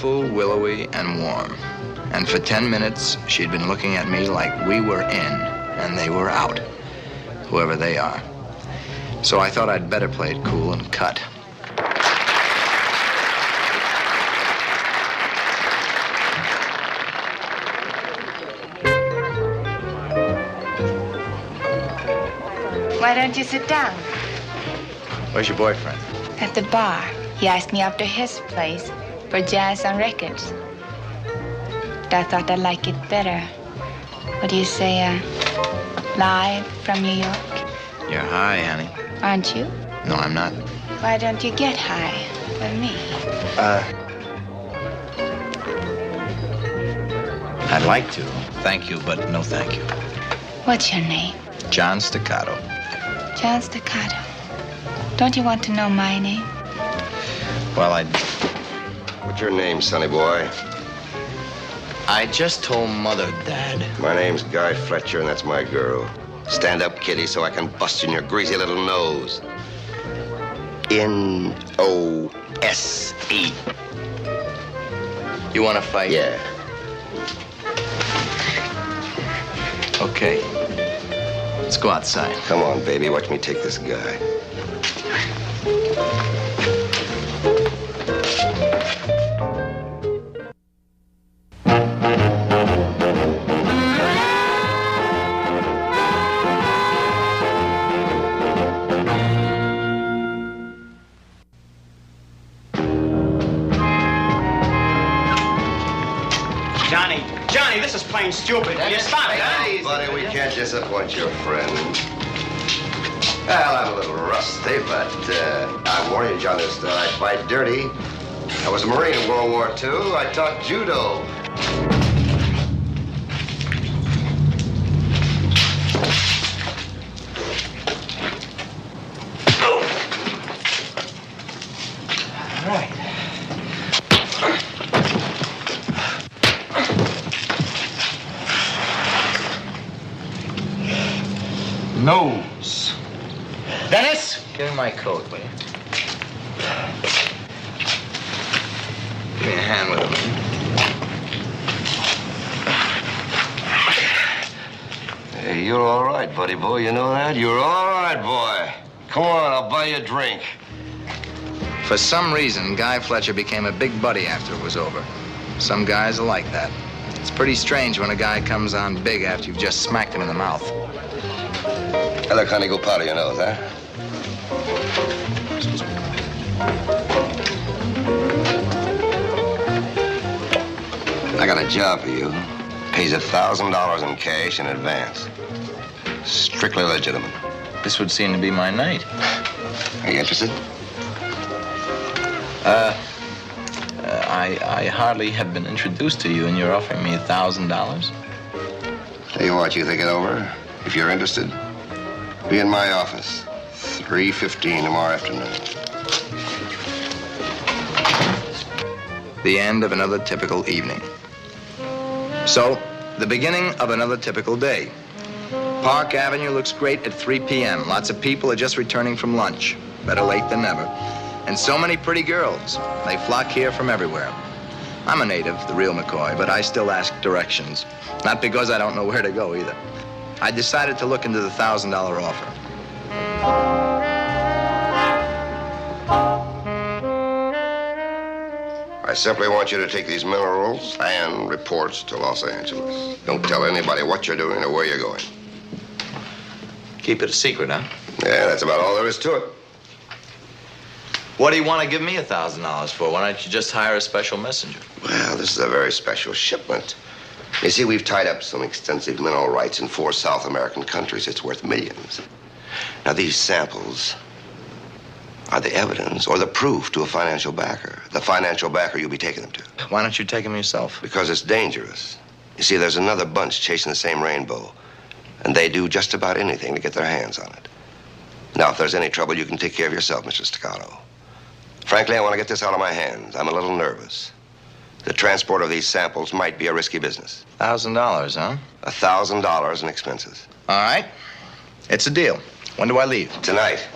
beautiful, willowy, and warm. And for 10 minutes, she'd been looking at me like we were in and they were out, whoever they are. So I thought I'd better play it cool and cut. Why don't you sit down? Where's your boyfriend? At the bar. He asked me up to his place for jazz on records. But I thought I'd like it better. What do you say, live from New York? You're high, honey. Aren't you? No, I'm not. Why don't you get high with me? I'd like to. Thank you, but no thank you. What's your name? John Staccato. John Staccato. Don't you want to know my name? Well, What's your name, sonny boy? I just told Mother, Dad. My name's Guy Fletcher, and that's my girl. Stand up, kitty, so I can bust in your greasy little nose. N-O-S-E. You want to fight? Yeah. Okay. Let's go outside. Come on, baby. Watch me take this guy. Johnny, this is plain stupid. Will you stop it, huh? Buddy, we can't disappoint your friend. Well, I'm a little rusty, but I'm warning you, John, I fight dirty. I was a Marine in World War II. I taught judo. All right. Nose. Dennis? Give me my coat, will you? Give me a hand with it. Hey, you're all right, buddy boy. You know that? You're all right, boy. Come on, I'll buy you a drink. For some reason, Guy Fletcher became a big buddy after it was over. Some guys are like that. It's pretty strange when a guy comes on big after you've just smacked him in the mouth. Hello, Connie, go powder your nose, huh? I got a job for you. Pays $1,000 in cash in advance. Strictly legitimate. This would seem to be my night. Are you interested? I hardly have been introduced to you, and you're offering me $1,000? Tell you what, you think it over. If you're interested, be in my office, 3:15 tomorrow afternoon. The end of another typical evening. So, the beginning of another typical day. Park Avenue looks great at 3 p.m. Lots of people are just returning from lunch. Better late than never. And so many pretty girls. They flock here from everywhere. I'm a native, the real McCoy, but I still ask directions. Not because I don't know where to go either. I decided to look into the $1,000 offer. I simply want you to take these minerals and reports to Los Angeles. Don't tell anybody what you're doing or where you're going. Keep it a secret, huh? Yeah, that's about all there is to it. What do you want to give me $1,000 for? Why don't you just hire a special messenger? Well, this is a very special shipment. You see, we've tied up some extensive mineral rights in 4 South American countries. It's worth millions. Now, these samples are the evidence or the proof to a financial backer. The financial backer you'll be taking them to. Why don't you take them yourself? Because it's dangerous. You see, there's another bunch chasing the same rainbow, and they do just about anything to get their hands on it. Now, if there's any trouble, you can take care of yourself, Mr. Staccato. Frankly, I want to get this out of my hands. I'm a little nervous. The transport of these samples might be a risky business. $1,000, huh? $1,000 in expenses. All right. It's a deal. When do I leave? Tonight.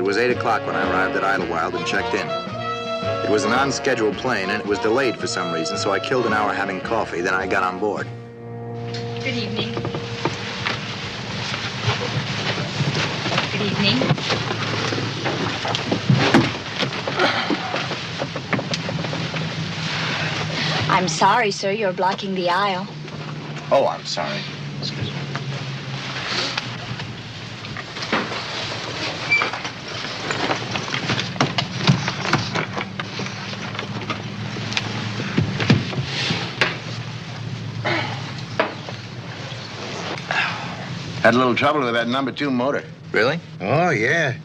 was 8 o'clock when I arrived at Idlewild and checked in. It was an unscheduled plane, and it was delayed for some reason, so I killed an hour having coffee. Then I got on board. Good evening. Good evening. I'm sorry, sir. You're blocking the aisle. Oh, I'm sorry. Excuse me. Had a little trouble with that number 2 motor. Really? Oh, yeah.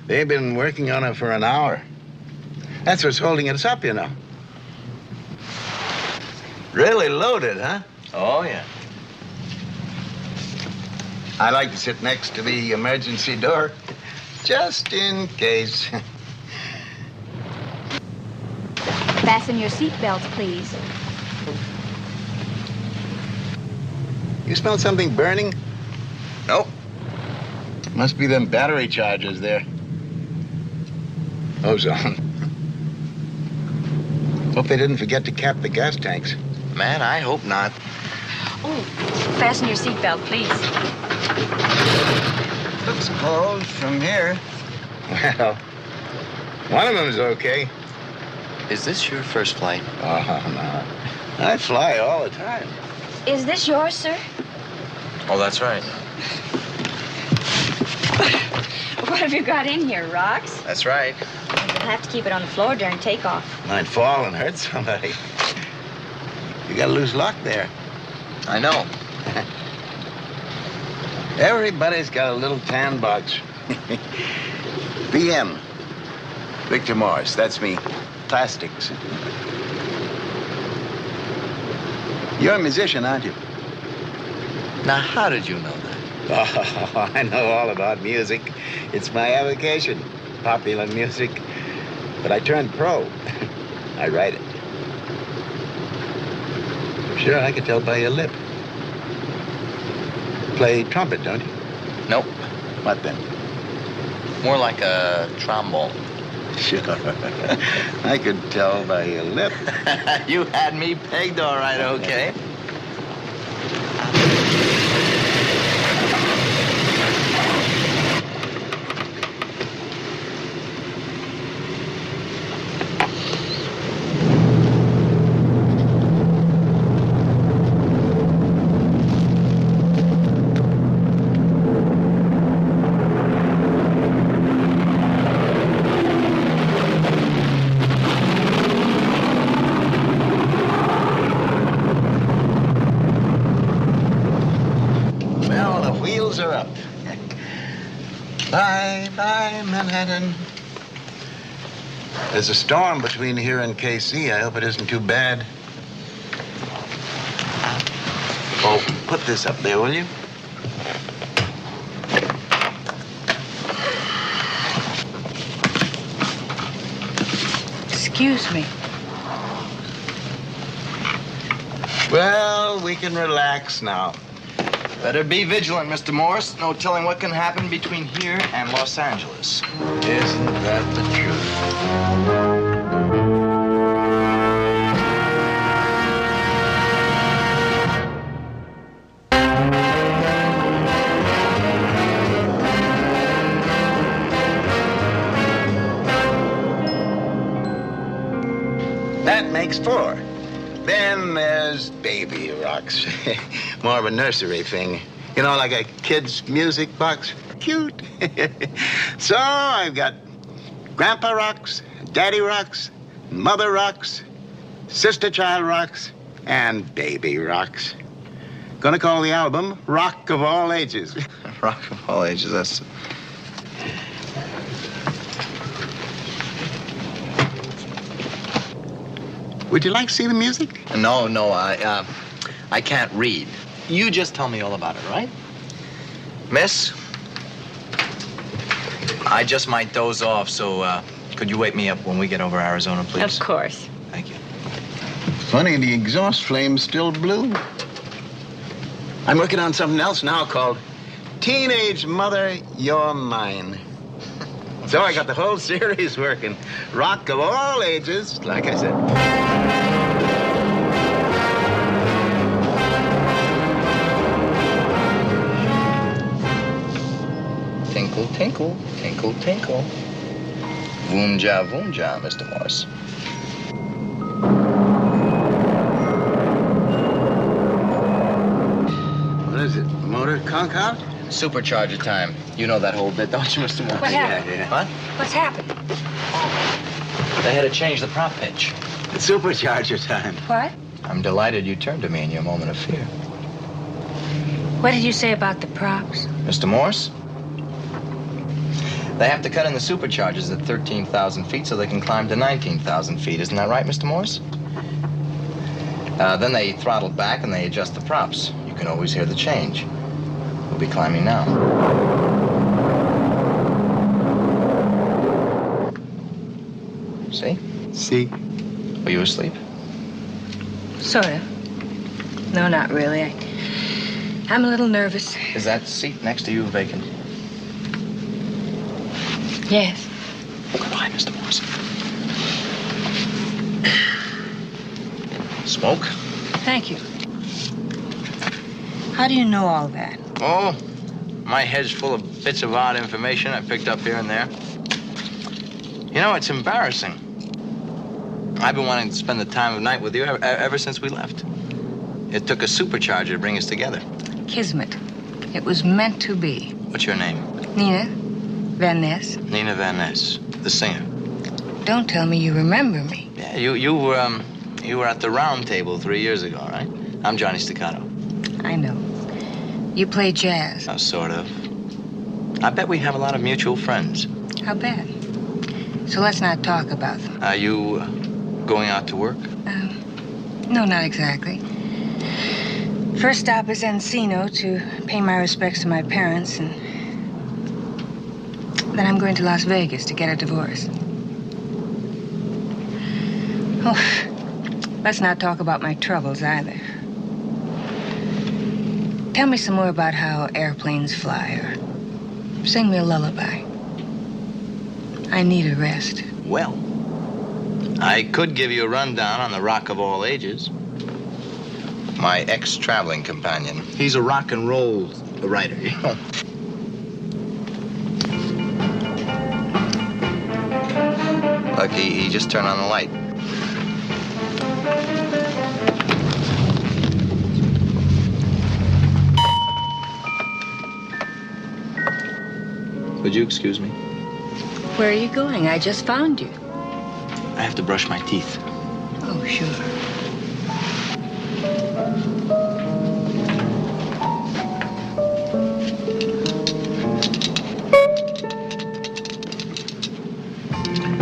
They've been working on it for an hour. That's what's holding us up, you know. Really loaded, huh? Oh, yeah. I like to sit next to the emergency door, just in case. Fasten your seatbelts, please. You smell something burning? Nope. Must be them battery chargers there. Ozone. Hope they didn't forget to cap the gas tanks. Man, I hope not. Oh, fasten your seatbelt, please. Looks closed from here. Well, one of them's okay. Is this your first flight? Oh, no. I fly all the time. Is this yours, sir? Oh, that's right. What have you got in here, rocks? That's right. You'll have to keep it on the floor during takeoff. Might fall and hurt somebody. You got a loose lock there. I know. Everybody's got a little tan box. VM. Victor Morris, that's me. Plastics. You're a musician, aren't you? Now, how did you know that? Oh, I know all about music. It's my avocation, popular music. But I turned pro. I write it. Sure, I could tell by your lip. Play trumpet, don't you? Nope. What then? More like a trombone. Sure. I could tell by your lip. You had me pegged all right, okay? Are up. Bye, bye, Manhattan. There's a storm between here and KC. I hope it isn't too bad. Oh, put this up there, will you? Excuse me. Well, we can relax now. Better be vigilant, Mr. Morris. No telling what can happen between here and Los Angeles. Isn't that the truth? That makes 4. Then there's baby rocks. More of a nursery thing. You know, like a kid's music box. Cute. So I've got Grandpa rocks, Daddy rocks, Mother rocks, Sister Child rocks, and Baby rocks. Gonna call the album Rock of All Ages. Rock of all ages, that's... Would you like to see the music? No, I can't read. You just tell me all about it, right? Miss, I just might doze off, so could you wake me up when we get over Arizona, please? Of course. Thank you. Funny, the exhaust flame's still blue. I'm working on something else now called Teenage Mother, You're Mine. So I got the whole series working. Rock of all ages, like I said. Tinkle, tinkle, tinkle, tinkle. Voom-ja, Mr. Morse. What is it, motor conk out? Supercharger time. You know that whole bit, don't you, Mr. Morse? What happened? Yeah. What? What's happened? They had to change the prop pitch. It's supercharger time. What? I'm delighted you turned to me in your moment of fear. What did you say about the props? Mr. Morse? They have to cut in the superchargers at 13,000 feet so they can climb to 19,000 feet. Isn't that right, Mr. Morse? Then they throttle back and they adjust the props. You can always hear the change. We'll be climbing now. See? See? Were you asleep? Sort of. No, not really. I'm a little nervous. Is that seat next to you vacant? Yes. Goodbye, Mr. Morse. Smoke? Thank you. How do you know all that? Oh, my head's full of bits of odd information I picked up here and there. You know, it's embarrassing. I've been wanting to spend the time of night with you ever since we left. It took a supercharger to bring us together. Kismet. It was meant to be. What's your name? Nina Van Ness. Nina Van Ness, the singer. Don't tell me you remember me. Yeah, you were at the round table 3 years ago, right? I'm Johnny Staccato. I know. You play jazz. Sort of. I bet we have a lot of mutual friends. How bad? So let's not talk about them. Are you going out to work? No, not exactly. First stop is Encino to pay my respects to my parents, and then I'm going to Las Vegas to get a divorce. Oh, let's not talk about my troubles either. Tell me some more about how airplanes fly, or sing me a lullaby. I need a rest. Well, I could give you a rundown on the Rock of all ages. My ex-traveling companion. He's a rock and roll writer, you know. Look, he just turned on the light. Would you excuse me? Where are you going? I just found you. I have to brush my teeth. Oh, sure.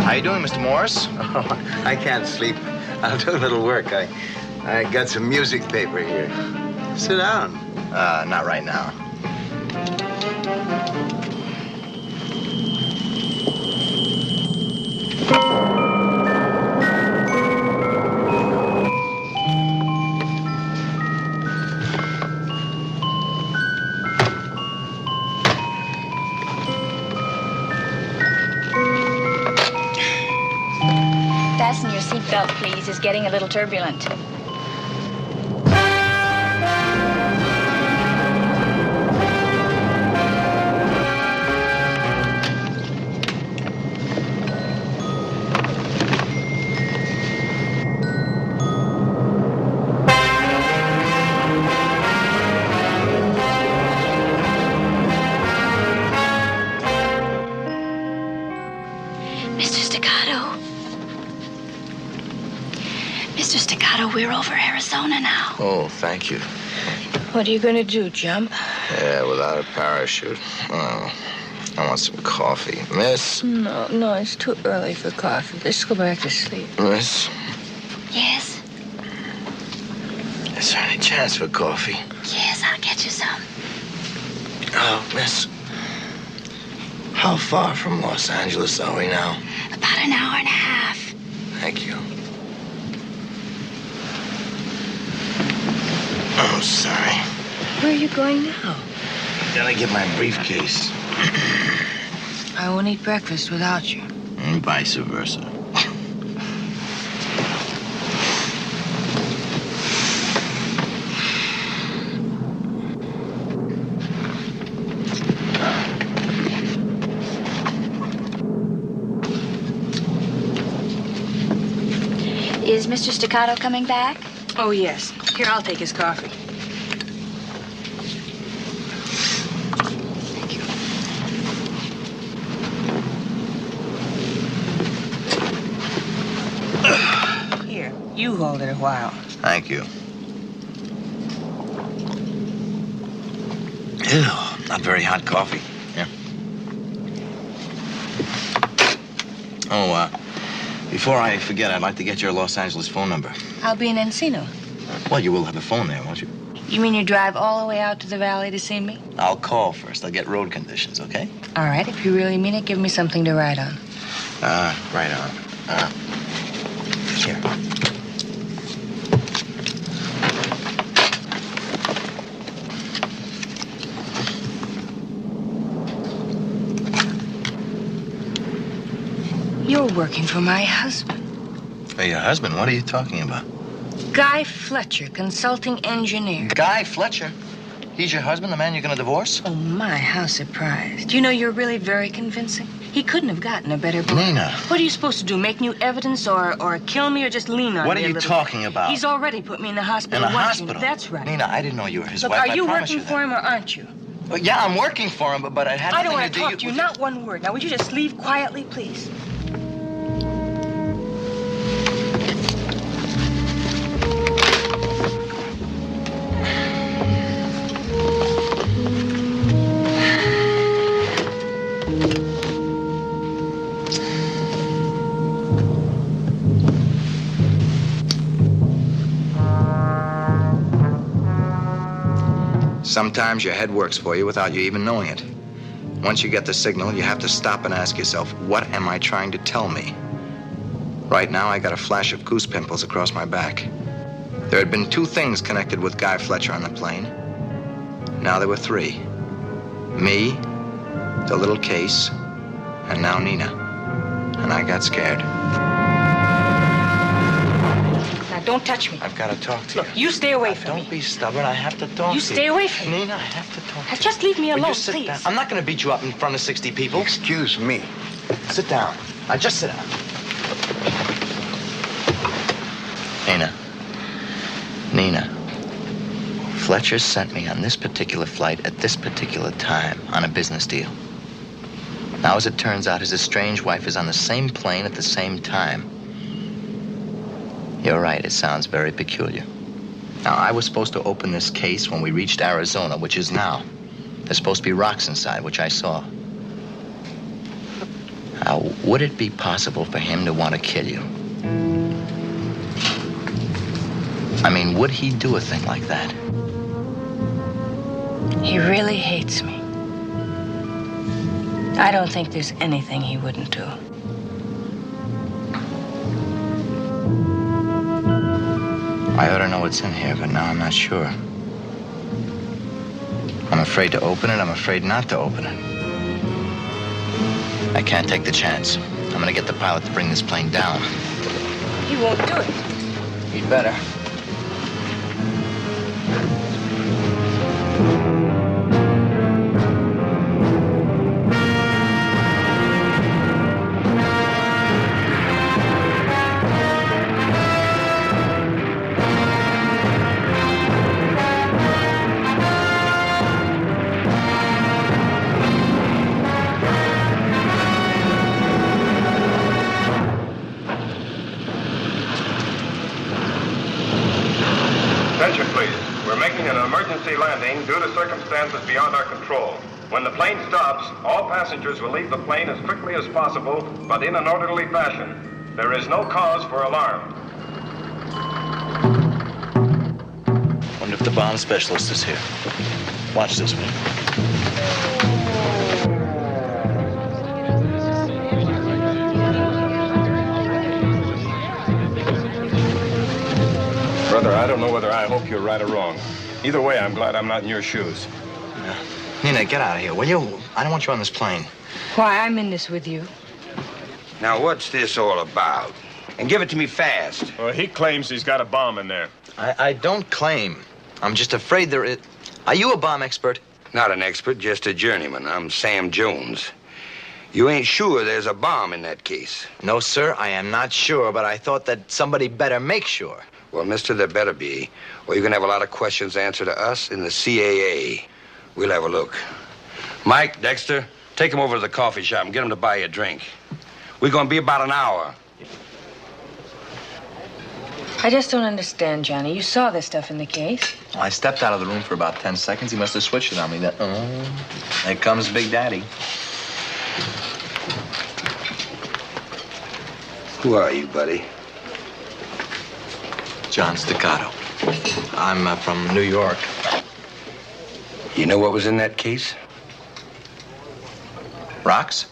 How you doing, Mr. Morris? Oh, I can't sleep. I'll do a little work. I got some music paper here. Sit down. Not right now. Fasten your seatbelt, please. It's getting a little turbulent. Mr. Staccato, we're over Arizona now. Oh, thank you. What are you going to do, jump? Yeah, without a parachute. Oh, I want some coffee. Miss? No, it's too early for coffee. Let's go back to sleep. Miss? Yes? Is there any chance for coffee? Yes, I'll get you some. Oh, miss. How far from Los Angeles are we now? About an hour and a half. Thank you. Oh, sorry. Where are you going now? Gotta get my briefcase. I won't eat breakfast without you. And vice versa. Is Mr. Staccato coming back? Oh, yes. Here, I'll take his coffee. Thank you. Here, you hold it a while. Thank you. Ew, not very hot coffee. Yeah. Oh, before I forget, I'd like to get your Los Angeles phone number. I'll be in Encino. Well, you will have a phone there, won't you? You mean you drive all the way out to the valley to see me? I'll call first. I'll get road conditions, okay? All right, if you really mean it, give me something to write on. Right on. Here. You're working for my husband. Hey, your husband? What are you talking about? Guy Fletcher, consulting engineer. Guy Fletcher? He's your husband, the man you're gonna divorce? Oh, my, how surprised. You know, you're really very convincing. He couldn't have gotten a better boy. Nina. What are you supposed to do, make new evidence or kill me or just lean on What me are a you little? talking about? He's already put me in the hospital. In the once. hospital? That's right. Nina, I didn't know you were his Look, wife. are you I promise working for him or aren't you? Well, yeah, I'm working for him, but it had I nothing don't want to to do talk to you, not one word. Now, would you just leave quietly, please? Sometimes your head works for you without you even knowing it. Once you get the signal, you have to stop and ask yourself, what am I trying to tell me? Right now, I got a flash of goose pimples across my back. There had been 2 things connected with Guy Fletcher on the plane. Now there were 3. Me, the little case, and now Nina. And I got scared. Now, don't touch me. I've got to talk to you. Look, you stay away from me. Don't be stubborn. I have to talk to you. You stay away from me. Nina, I have to talk to you. Just leave me Will alone, you sit please. down? I'm not going to beat you up in front of 60 people. Excuse me. Sit down. Now, just sit down. Nina. Fletcher sent me on this particular flight at this particular time on a business deal. Now, as it turns out, his estranged wife is on the same plane at the same time. You're right, it sounds very peculiar. Now, I was supposed to open this case when we reached Arizona, which is now. There's supposed to be rocks inside, which I saw. Now, would it be possible for him to want to kill you? I mean, would he do a thing like that? He really hates me. I don't think there's anything he wouldn't do. I ought to know what's in here, but now I'm not sure. I'm afraid to open it. I'm afraid not to open it. I can't take the chance. I'm gonna get the pilot to bring this plane down. He won't do it. He'd better. Attention, please. We're making an emergency landing due to circumstances beyond our control. When the plane stops, all passengers will leave the plane as quickly as possible, but in an orderly fashion. There is no cause for alarm. Wonder if the bomb specialist is here. Watch this one. Brother, I don't know whether I hope you're right or wrong. Either way, I'm glad I'm not in your shoes. Yeah. Nina, get out of here, will you? I don't want you on this plane. Why, I'm in this with you. Now, what's this all about? And give it to me fast. Well, he claims he's got a bomb in there. I don't claim. I'm just afraid there is... Are you a bomb expert? Not an expert, just a journeyman. I'm Sam Jones. You ain't sure there's a bomb in that case? No, sir, I am not sure, but I thought that somebody better make sure. Well, mister, there better be, or you're gonna have a lot of questions answered to us in the CAA. We'll have a look. Mike, Dexter, take him over to the coffee shop and get him to buy you a drink. We're gonna be about an hour. I just don't understand, Johnny. You saw this stuff in the case. I stepped out of the room for about 10 seconds. He must have switched it on me. Then, there comes Big Daddy. Who are you, buddy? John Staccato. I'm from New York. You know what was in that case? Rocks?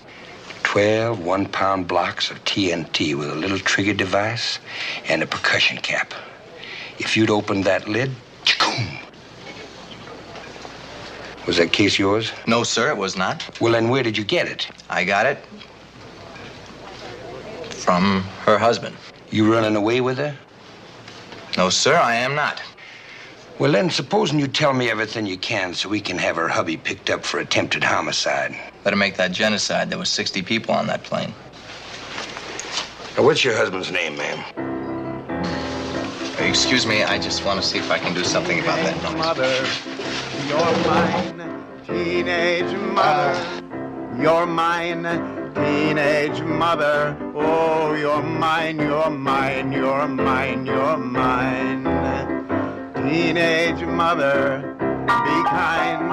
12 one-pound blocks of TNT with a little trigger device and a percussion cap. If you'd opened that lid, chikoom. Was that case yours? No, sir, it was not. Well, then where did you get it? I got it from her husband. You running away with her? No, sir, I am not. Well, then, supposing you tell me everything you can so we can have her hubby picked up for attempted homicide. Better make that genocide. There were 60 people on that plane. Now, what's your husband's name, ma'am? Excuse me, I just want to see if I can do something about that noise. Mother, you're mine, teenage mother. You're mine, teenage mother. Oh, you're mine, you're mine, you're mine, you're mine. Teenage mother, be kind.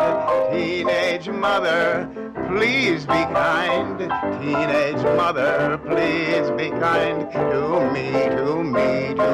Teenage mother, please be kind. Teenage mother, please be kind to me, to me, to